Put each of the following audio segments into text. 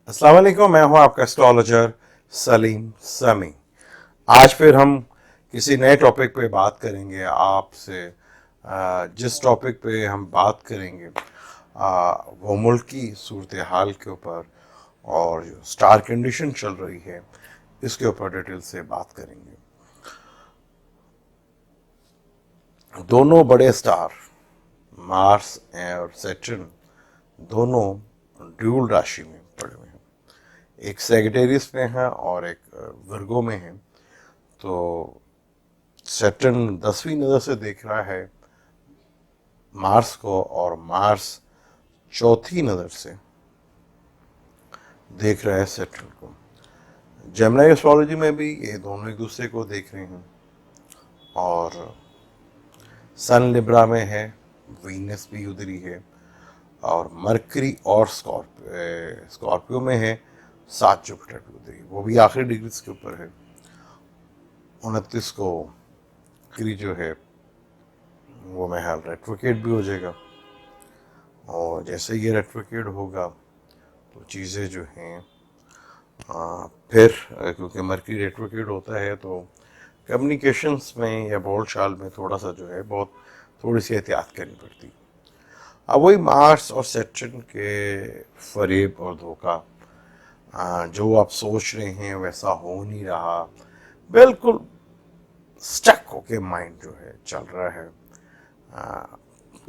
अस्सलाम वालेकुम, मैं हूं आपका एस्ट्रोलॉजर सलीम समी। आज फिर हम किसी नए टॉपिक पे बात करेंगे आपसे। जिस टॉपिक पे हम बात करेंगे वो मुल्क की सूरत हाल के ऊपर और जो स्टार कंडीशन चल रही है इसके ऊपर डिटेल से बात करेंगे। दोनों बड़े स्टार मार्स और सैटर्न दोनों ड्यूल राशि में पड़े हुए हैं। एक सेगिटेरियस में है और एक वर्गो में है। तो सैटर्न 10वीं नज़र से देख रहा है मार्स को और मार्स चौथी नज़र से देख रहा है सैटर्न को। जेमिनी एस्ट्रोलॉजी में भी ये दोनों एक दूसरे को देख रहे हैं और सन लिब्रा में है, वीनस भी उधरी है और मरकरी और स्कॉर्पियो में है, 7 जुपिटर भी उधरी, वो भी आखिरी डिग्री के ऊपर है। 29 को मरकरी जो है वो महल रेट्रोकेट भी हो जाएगा और जैसे ये रेट्रोकेट होगा तो चीज़ें जो हैं फिर क्योंकि मरकरी रेट्रोकेट होता है तो कम्युनिकेशंस में या बोल चाल में थोड़ा सा जो है बहुत थोड़ी सी एहतियात करनी पड़ती। अब वही मार्स और सैटर्न के फरेब और धोखा, जो आप सोच रहे हैं वैसा हो नहीं रहा, बिल्कुल स्टक होके माइंड जो है चल रहा है।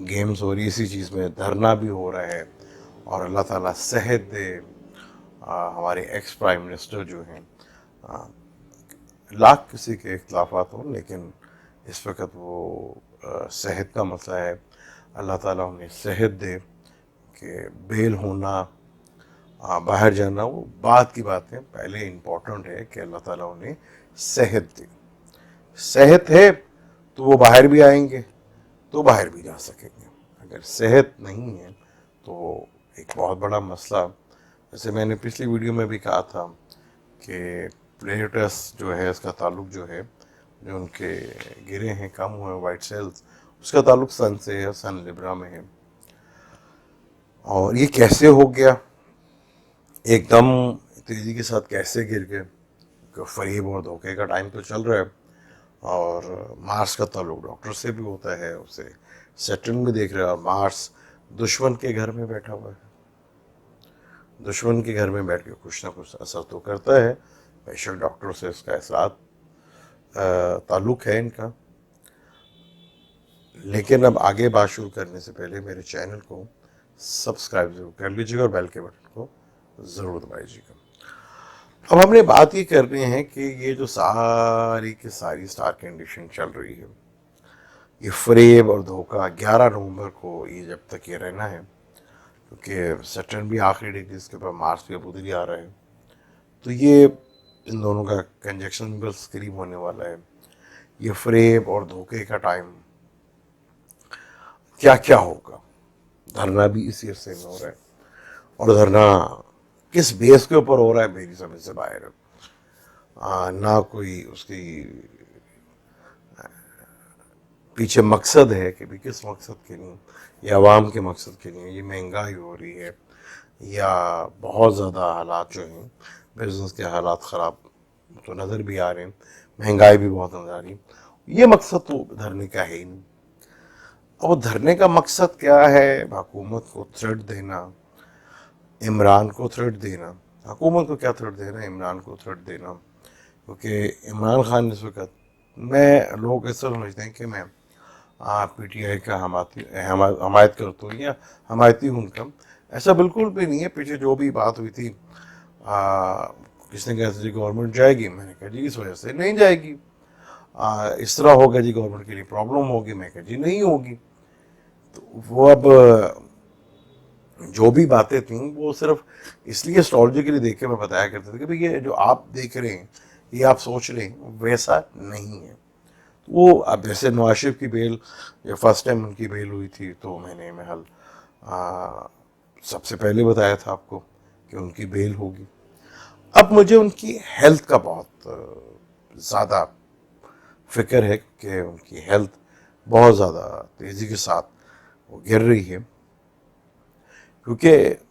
गेम्स हो रही इसी चीज़ में, धरना भी हो रहा है और अल्लाह ताला सेहत दे। हमारे एक्स प्राइम मिनिस्टर जो हैं, लाख किसी के इख्तलाफात हों लेकिन इस वक्त वो सेहत का मसला है। अल्लाह ताला उन्हें सेहत दे कि बेल होना, बाहर जाना वो बात की बात है, पहले इम्पोर्टेंट है कि अल्लाह ताला उन्हें सेहत दे। सेहत है तो वो बाहर भी आएंगे तो बाहर भी जा सकेंगे। अगर सेहत नहीं है तो एक बहुत बड़ा मसला, जैसे मैंने पिछली वीडियो में भी कहा था कि प्लेटस जो है इसका ताल्लुक जो है, जो उनके गिरे हैं कम हुए वाइट सेल्स, उसका ताल्लुक सन से है, सन लिब्रा में है। और ये कैसे हो गया, एकदम तेज़ी के साथ कैसे गिर गए? फरेब और धोखे का टाइम तो चल रहा है और मार्स का ताल्लुक डॉक्टर से भी होता है, उसे सैटर्न भी देख रहा है और मार्स दुश्मन के घर में बैठा हुआ है। दुश्मन के घर में बैठ के कुछ ना कुछ असर तो करता है, बेशक डॉक्टर से इसका एहसास ताल्लुक है इनका। लेकिन अब आगे बात शुरू करने से पहले मेरे चैनल को सब्सक्राइब जरूर कर लीजिएगा और बेल के बटन को ज़रूर दबाइएगा। अब हमने बात ये कर रहे हैं कि ये जो सारी की सारी स्टार कंडीशन चल रही है, ये फरेब और धोखा 11 नवंबर को ये जब तक ये रहना है, क्योंकि सैटर्न भी आखिरी डिग्री के ऊपर, मार्स भी अब उधर ही आ रहा है, तो ये इन दोनों का कंजक्शन बस करीब होने वाला है। ये फरेब और धोखे का टाइम क्या क्या होगा, धरना भी इसी अरसे में हो रहा है और धरना किस बेस के ऊपर हो रहा है मेरी समझ से बाहर है। ना कोई उसकी पीछे मकसद है कि भी किस मकसद के लिए, या आवाम के मकसद के लिए ये महंगाई हो रही है या बहुत ज़्यादा हालात जो हैं बिजनेस के हालात ख़राब तो नज़र भी आ रहे हैं, महंगाई भी बहुत नज़र आ रही है। ये मकसद तो धरने का है ही नहीं। और धरने का मकसद क्या है? हुकूमत को थ्रेट देना, इमरान को थ्रेट देना। हुकूमत को क्या थ्रेट देना, इमरान को थ्रेट देना, क्योंकि इमरान खान इस वक्त, मैं लोग ऐसा समझते हैं कि मैं PTI का हमायत करता हूँ या हमायती हूँ उनका, ऐसा बिल्कुल भी नहीं है। पीछे जो भी बात हुई थी, किसने कहा था जी गवर्नमेंट जाएगी, मैंने कहा जी इस वजह से नहीं जाएगी। इस तरह होगा जी, गवर्नमेंट के लिए प्रॉब्लम होगी, मैं कहा जी नहीं होगी। तो वो अब जो भी बातें थी वो सिर्फ इसलिए एस्ट्रोलॉजी के लिए देख के मैं बताया करते थे कि भाई ये जो आप देख रहे हैं, ये आप सोच रहे हैं वैसा नहीं है। वो अब जैसे नवाज शरीफ की बेल, जब फर्स्ट टाइम उनकी बेल हुई थी तो मैंने महल सबसे पहले बताया था आपको कि उनकी बेल होगी। अब मुझे उनकी हेल्थ का बहुत ज़्यादा फिक्र है कि उनकी हेल्थ बहुत ज़्यादा तेज़ी के साथ वो गिर रही है, क्योंकि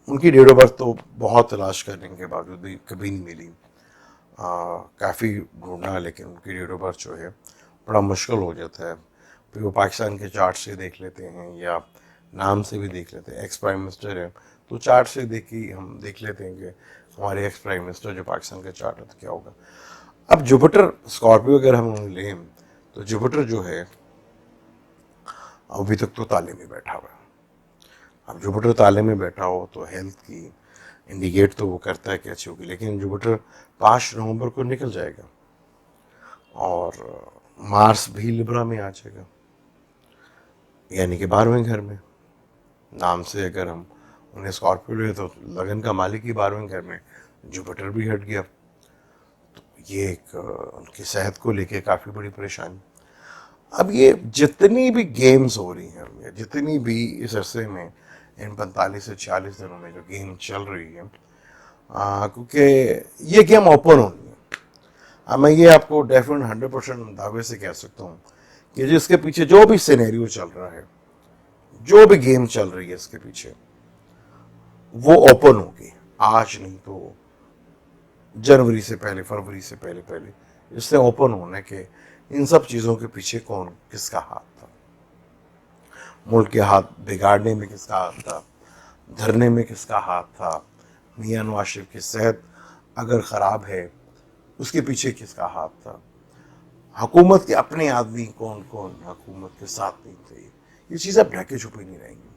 उनकी डेट ऑफ बर्थ तो बहुत तलाश करने के बावजूद भी कभी नहीं मिली, काफ़ी ढूंढा, लेकिन उनकी डेट ऑफ बर्थ जो है बड़ा मुश्किल हो जाता है। फिर वो पाकिस्तान के चार्ट से देख लेते हैं या नाम से भी देख लेते हैं। एक्स प्राइम मिनिस्टर है तो चार्ट से देखी हम देख लेते हैं कि हमारे एक्स प्राइम मिनिस्टर जो पाकिस्तान का चार्ट है तो क्या होगा। अब जुपिटर स्कॉर्पियो अगर हम लें तो जुपिटर जो है अभी तक तो ताले में बैठा हुआ है। अब जुपिटर ताले में बैठा हो तो हेल्थ की इंडिकेट तो वो करता है कि अच्छी होगी, लेकिन जुपिटर 5 नवंबर को निकल जाएगा और मार्स भी लिब्रा में आ जाएगा, यानी कि 12वें घर में। नाम से अगर हम उन्हें स्कॉर्पियो ले तो लगन का मालिक ही 12वें घर में, जुपिटर भी हट गया। तो ये एक उनकी सेहत को लेके काफ़ी बड़ी परेशानी। अब ये जितनी भी गेम्स हो रही हैं, जितनी भी इस अरसे में इन 45 से 46 दिनों में जो गेम चल रही है, क्योंकि ये गेम ओपन होनी है। अब मैं ये आपको डेफिनेट 100% दावे से कह सकता हूँ कि जिसके पीछे जो भी सिनेरियो चल रहा है, जो भी गेम चल रही है इसके पीछे, वो ओपन होगी। आज नहीं तो जनवरी से पहले, फरवरी से पहले पहले इससे ओपन होने के इन सब चीज़ों के पीछे कौन किसका हाथ था, मुल्क के हाथ बिगाड़ने में किसका हाथ था, धरने में किसका हाथ था, मियां नवाज शरीफ की सेहत अगर ख़राब है उसके पीछे किसका हाथ था, हुकूमत के अपने आदमी कौन कौन हुकूमत के साथ नहीं थे। ये चीज़ अब ढके छुपी नहीं रहेंगी।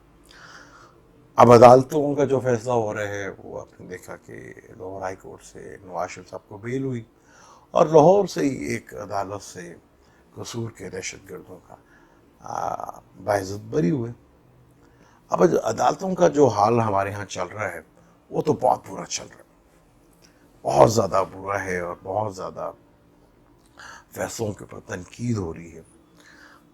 अब अदालतों का जो फैसला हो रहा है वो आपने देखा कि लाहौर हाई कोर्ट से नवाज शरीफ साहब को बेल हुई और लाहौर से ही एक अदालत से कसूर के दहशत गर्दों का बाइज्जत बरी हुए। अब अदालतों का जो हाल हमारे यहाँ चल रहा है वो तो बहुत बुरा चल रहा है, बहुत ज़्यादा बुरा है और बहुत ज़्यादा फैसलों के ऊपर तनकीद हो रही है।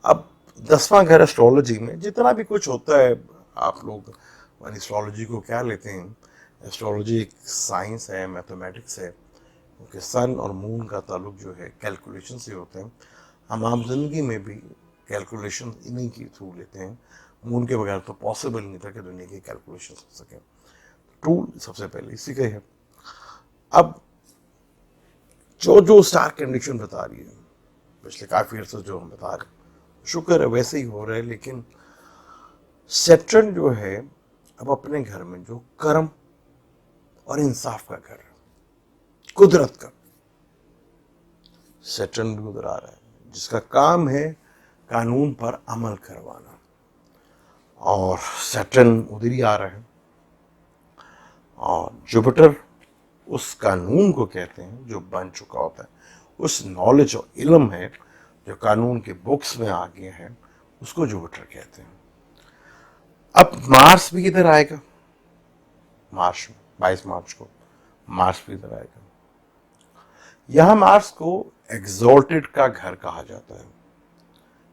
अब 10वां घर एस्ट्रोलॉजी में जितना भी कुछ होता है, आप लोग एस्ट्रोलॉजी को क्या लेते हैं, एस्ट्रोलॉजी एक साइंस है, मैथमेटिक्स है, क्योंकि सन और मून का ताल्लुक जो है कैलकुलेशन से होते हैं। हम आम जिंदगी में भी कैलकुलेशन इन्हीं के थ्रू लेते हैं। मून के बगैर तो पॉसिबल नहीं था कि दुनिया की कैलकुलेशन हो सके। टूल सबसे पहले इसी का है। अब जो जो स्टार कंडीशन बता रही है पिछले काफ़ी अर्से जो हम बता रहे हैं, शुक्र है वैसे ही हो रहा है, लेकिन सैटर्न जो है अब अपने घर में जो कर्म और इंसाफ का घर है, कुदरत का, सैटर्न भी उधर आ रहा है जिसका काम है कानून पर अमल करवाना, और सैटर्न उधर ही आ रहा है। और जुपिटर उस कानून को कहते हैं जो बन चुका होता है, उस नॉलेज और इल्म है जो कानून के बुक्स में आ गए हैं, उसको जुपिटर कहते हैं। अब मार्स भी इधर आएगा, मार्च में 22 मार्च को मार्स भी इधर आएगा। यहां मार्स को एग्जॉल्टेड का घर कहा जाता है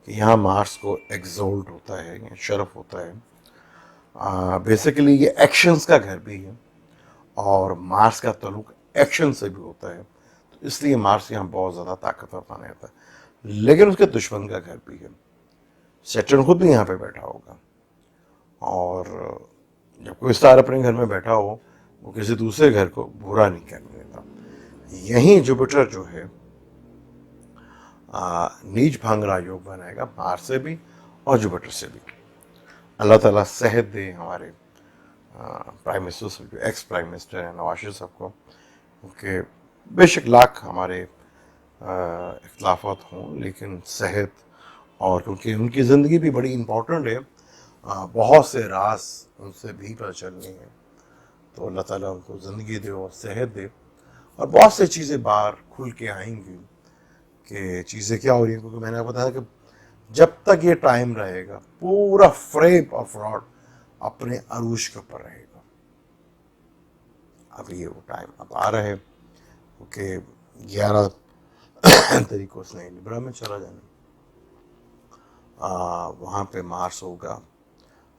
कि यहाँ मार्स को एग्जॉल्ट होता है या शरफ होता है। बेसिकली ये एक्शंस का घर भी है और मार्स का ताल्लुक एक्शन से भी होता है, तो इसलिए मार्स यहाँ बहुत ज़्यादा ताकतवर माना जाता है। लेकिन उसके दुश्मन का घर भी है, सैटर्न खुद भी यहाँ पे बैठा होगा, और जब कोई स्टार अपने घर में बैठा हो वो किसी दूसरे घर को बुरा नहीं करने देता। यहीं जुपिटर जो है नीच भांगरा योग बनाएगा मार्स से भी और जुपिटर से भी। अल्लाह ताला सेहत दे हमारे प्राइम मिनिस्टर साहब, जो एक्स प्राइम मिनिस्टर हैं नवाज शरीफ साहब को, क्योंकि बेशक लाख हमारे इख्तलाफात हों, लेकिन सेहत, और क्योंकि उनकी ज़िंदगी भी बड़ी इम्पोर्टेंट है, बहुत से राज उनसे भी पता चलने हैं, तो अल्लाह ताला उनको ज़िंदगी दे और सेहत दे, और बहुत से चीज़ें बाहर खुल के आएंगी कि चीज़ें क्या हो रही हैं। क्योंकि मैंने आपको बताया कि जब तक ये टाइम रहेगा पूरा फ्रेब और फ्रॉड अपने अरूज के ऊपर रहेगा। अब ये वो टाइम अब आ रहा है, क्योंकि 11 तारीख को उसने लिब्रा में चला जाना, वहाँ पे मार्स होगा,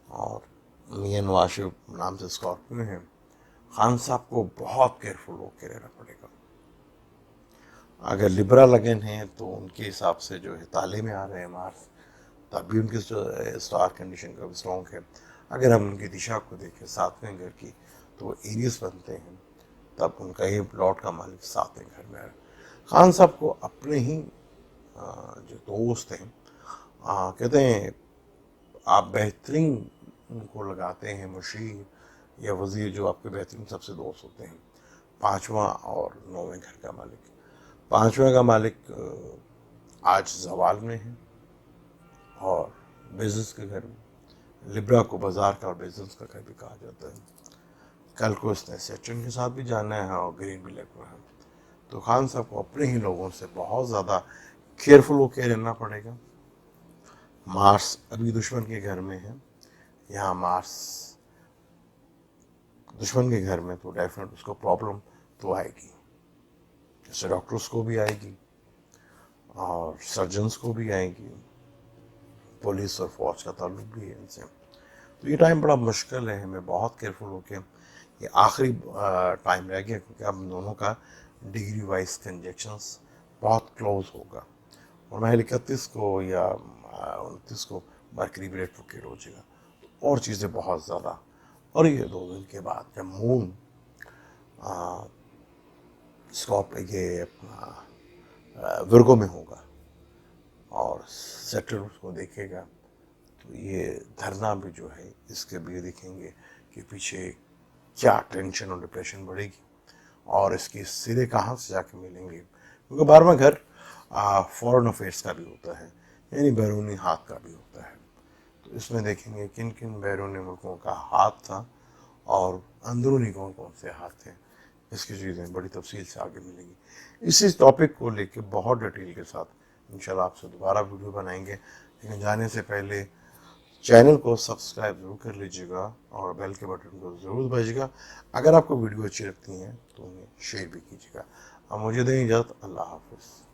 और मियां नवाज शरीफ नाम से स्कॉर्पियो है। खान साहब को बहुत केयरफुल होकर रहना पड़ेगा। अगर लिब्रा लगन है तो उनके हिसाब से जो है ताले में आ रहे हैं मार्स, तब भी उनकी स्टार कंडीशन का भी स्ट्रॉन्ग है। अगर हम उनकी दिशा को देखें 7वें घर की, तो एरियस बनते हैं, तब उनका ही प्लॉट का मालिक साथ में घर में आया। खान साहब को अपने ही जो दोस्त हैं कहते हैं आप बेहतरीन उनको लगाते हैं मुशीर या वज़ीर, जो आपके बेहतरीन सबसे दोस्त होते हैं। पांचवा और नौवें घर का मालिक, पांचवें का मालिक आज जवाल में है और बिजनेस के घर में, लिब्रा को बाजार का और बिजनेस का घर भी कहा जाता है। कल को इसने सचिन के साथ भी जाना है और ग्रीन भी लग रहा है। तो खान साहब को अपने ही लोगों से बहुत ज़्यादा केयरफुल होकर रहना पड़ेगा। मार्स अभी दुश्मन के घर में है, यहाँ मार्स दुश्मन के घर में, तो डेफिनेट उसको प्रॉब्लम तो आएगी, जैसे डॉक्टर्स को भी आएगी और सर्जन्स को भी आएगी, पुलिस और फौज का ताल्लुक भी है इनसे। तो ये टाइम बड़ा मुश्किल है, हमें बहुत केयरफुल होके, ये आखिरी टाइम रह गया क्योंकि अब दोनों का डिग्री वाइज कंजेक्शंस बहुत क्लोज होगा और महल 31 को या 29 को मरकरी भी रेट्रोग्रेड हो जाएगा, तो और चीज़ें बहुत ज़्यादा। और ये 2 दिन के बाद जब मून स्कॉप ये अपना विर्गो में होगा और सेटल उसको देखेगा, तो ये धरना भी जो है इसके भी देखेंगे कि पीछे क्या टेंशन और डिप्रेशन बढ़ेगी और इसके सिरे कहाँ से जाके मिलेंगे, क्योंकि 12वां घर फॉरेन अफेयर्स का भी होता है, यानी बैरूनी हाथ का भी होता है। तो इसमें देखेंगे किन किन बैरूनी मुल्कों का हाथ था और अंदरूनी कौन कौन से हाथ थे। इसकी चीज़ें बड़ी तफसील से आगे मिलेंगी। इसी टॉपिक को लेके बहुत डिटेल के साथ इंशाल्लाह आपसे दोबारा वीडियो बनाएंगे, लेकिन जाने से पहले चैनल को सब्सक्राइब जरूर कर लीजिएगा और बेल के बटन को ज़रूर दबाइएगा। अगर आपको वीडियो अच्छी लगती हैं तो उन्हें शेयर भी कीजिएगा। अब मुझे दें इजाज़त, अल्लाह हाफ़िज़।